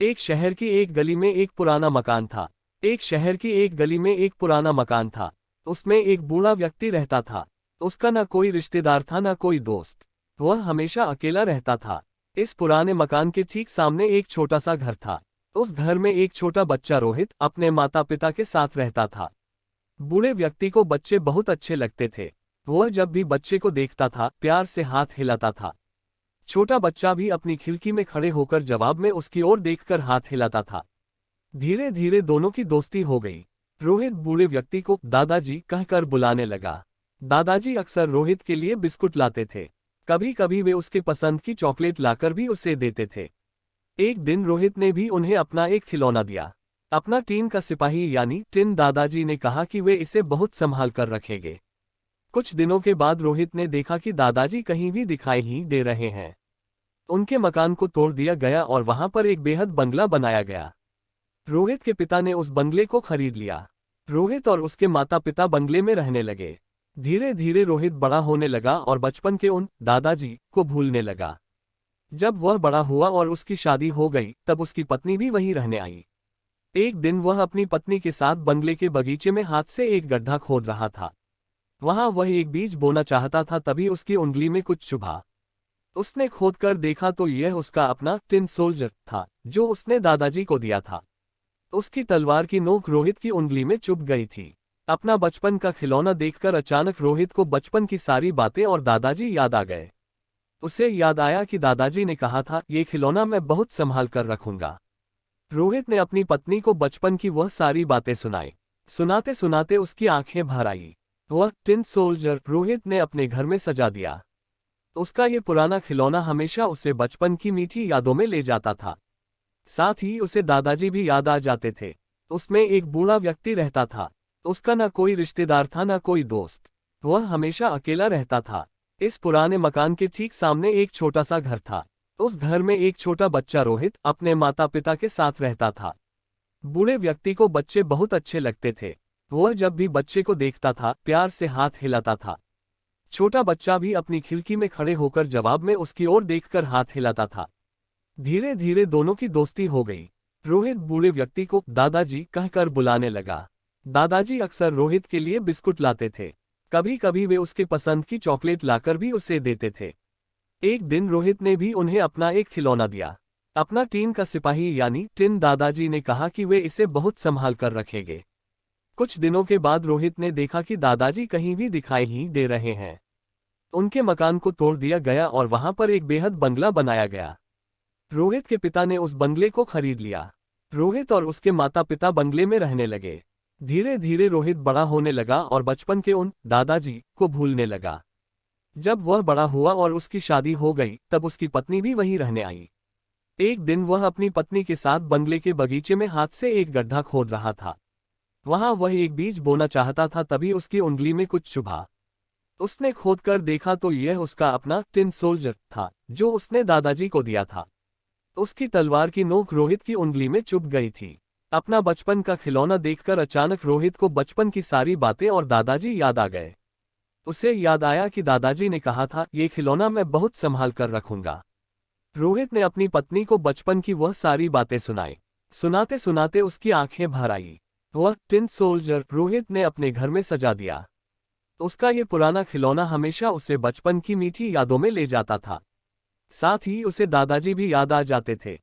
एक शहर की एक गली में एक पुराना मकान था। एक शहर की एक गली में एक पुराना मकान था। उसमें एक बूढ़ा व्यक्ति रहता था। उसका ना कोई रिश्तेदार था ना कोई दोस्त। वह हमेशा अकेला रहता था। इस पुराने मकान के ठीक सामने एक छोटा सा घर था। उस घर में एक छोटा बच्चा रोहित अपने माता पिता के साथ रहता था। बूढ़े व्यक्ति को बच्चे बहुत अच्छे लगते थे। वह जब भी बच्चे को देखता था प्यार से हाथ हिलाता था। छोटा बच्चा भी अपनी खिड़की में खड़े होकर जवाब में उसकी ओर देखकर हाथ हिलाता था। धीरे धीरे दोनों की दोस्ती हो गई। रोहित बूढ़े व्यक्ति को दादाजी कहकर बुलाने लगा। दादाजी अक्सर रोहित के लिए बिस्कुट लाते थे। कभी कभी वे उसके पसंद की चॉकलेट लाकर भी उसे देते थे। एक दिन रोहित ने भी उन्हें अपना एक खिलौना दिया। अपना टीन का सिपाही यानी टिन। दादाजी ने कहा कि वे इसे बहुत संभाल कर रखेंगे। कुछ दिनों के बाद रोहित ने देखा कि दादाजी कहीं भी दिखाई ही दे रहे हैं। उनके मकान को तोड़ दिया गया और वहां पर एक बेहद बंगला बनाया गया। रोहित के पिता ने उस बंगले को खरीद लिया। रोहित और उसके माता पिता बंगले में रहने लगे। धीरे धीरे रोहित बड़ा होने लगा और बचपन के उन दादाजी को भूलने लगा। जब वह बड़ा हुआ और उसकी शादी हो गई तब उसकी पत्नी भी वहीं रहने आई। एक दिन वह अपनी पत्नी के साथ बंगले के बगीचे में हाथ से एक गड्ढा खोद रहा था। वहां वह एक बीज बोना चाहता था, तभी उसकी उंगली में कुछ चुभा। उसने खोदकर देखा तो यह उसका अपना टिन सोल्जर था जो उसने दादाजी को दिया था। उसकी तलवार की नोक रोहित की उंगली में चुभ गई थी। अपना बचपन का खिलौना देखकर अचानक रोहित को बचपन की सारी बातें और दादाजी याद आ गए। उसे याद आया कि दादाजी ने कहा था ये खिलौना मैं बहुत संभाल कर रखूंगा। रोहित ने अपनी पत्नी को बचपन की वह सारी बातें सुनाई। सुनाते सुनाते उसकी आंखें भर आई। वह टिन सोल्जर रोहित ने अपने घर में सजा दिया। उसका ये पुराना खिलौना हमेशा उसे बचपन की मीठी यादों में ले जाता था। साथ ही उसे दादाजी भी याद आ जाते थे। उसमें एक बूढ़ा व्यक्ति रहता था। उसका ना कोई रिश्तेदार था ना कोई दोस्त। वह हमेशा अकेला रहता था। इस पुराने मकान के ठीक सामने एक छोटा सा घर था। उस घर में एक छोटा बच्चा रोहित अपने माता पिता के साथ रहता था। बूढ़े व्यक्ति को बच्चे बहुत अच्छे लगते थे। वह जब भी बच्चे को देखता था प्यार से हाथ हिलाता था। छोटा बच्चा भी अपनी खिड़की में खड़े होकर जवाब में उसकी ओर देखकर हाथ हिलाता था। धीरे धीरे दोनों की दोस्ती हो गई। रोहित बूढ़े व्यक्ति को दादाजी कहकर बुलाने लगा। दादाजी अक्सर रोहित के लिए बिस्कुट लाते थे। कभी कभी वे उसके पसंद की चॉकलेट लाकर भी उसे देते थे। एक दिन रोहित ने भी उन्हें अपना एक खिलौना दिया। अपना टीन का सिपाही यानी टिन। दादाजी ने कहा कि वे इसे बहुत संभाल कर रखेंगे। कुछ दिनों के बाद रोहित ने देखा कि दादाजी कहीं भी दिखाई ही दे रहे हैं। उनके मकान को तोड़ दिया गया और वहां पर एक बेहद बंगला बनाया गया। रोहित के पिता ने उस बंगले को खरीद लिया। रोहित और उसके माता पिता बंगले में रहने लगे। धीरे धीरे रोहित बड़ा होने लगा और बचपन के उन दादाजी को भूलने लगा। जब वह बड़ा हुआ और उसकी शादी हो गई तब उसकी पत्नी भी वहीं रहने आई। एक दिन वह अपनी पत्नी के साथ बंगले के बगीचे में हाथ से एक गड्ढा खोद रहा था। वहां वह एक बीज बोना चाहता था, तभी उसकी उंगली में कुछ चुभा। उसने खोदकर देखा तो यह उसका अपना टिन सोल्जर था जो उसने दादाजी को दिया था। उसकी तलवार की नोक रोहित की उंगली में चुभ गई थी। अपना बचपन का खिलौना देखकर अचानक रोहित को बचपन की सारी बातें और दादाजी याद आ गए। उसे याद आया कि दादाजी ने कहा था ये खिलौना मैं बहुत संभाल कर रखूंगा। रोहित ने अपनी पत्नी को बचपन की वह सारी बातें सुनाई। सुनाते सुनाते उसकी आंखें भर आई। वह टिन सोल्जर रोहित ने अपने घर में सजा दिया। उसका ये पुराना खिलौना हमेशा उसे बचपन की मीठी यादों में ले जाता था। साथ ही उसे दादाजी भी याद आ जाते थे।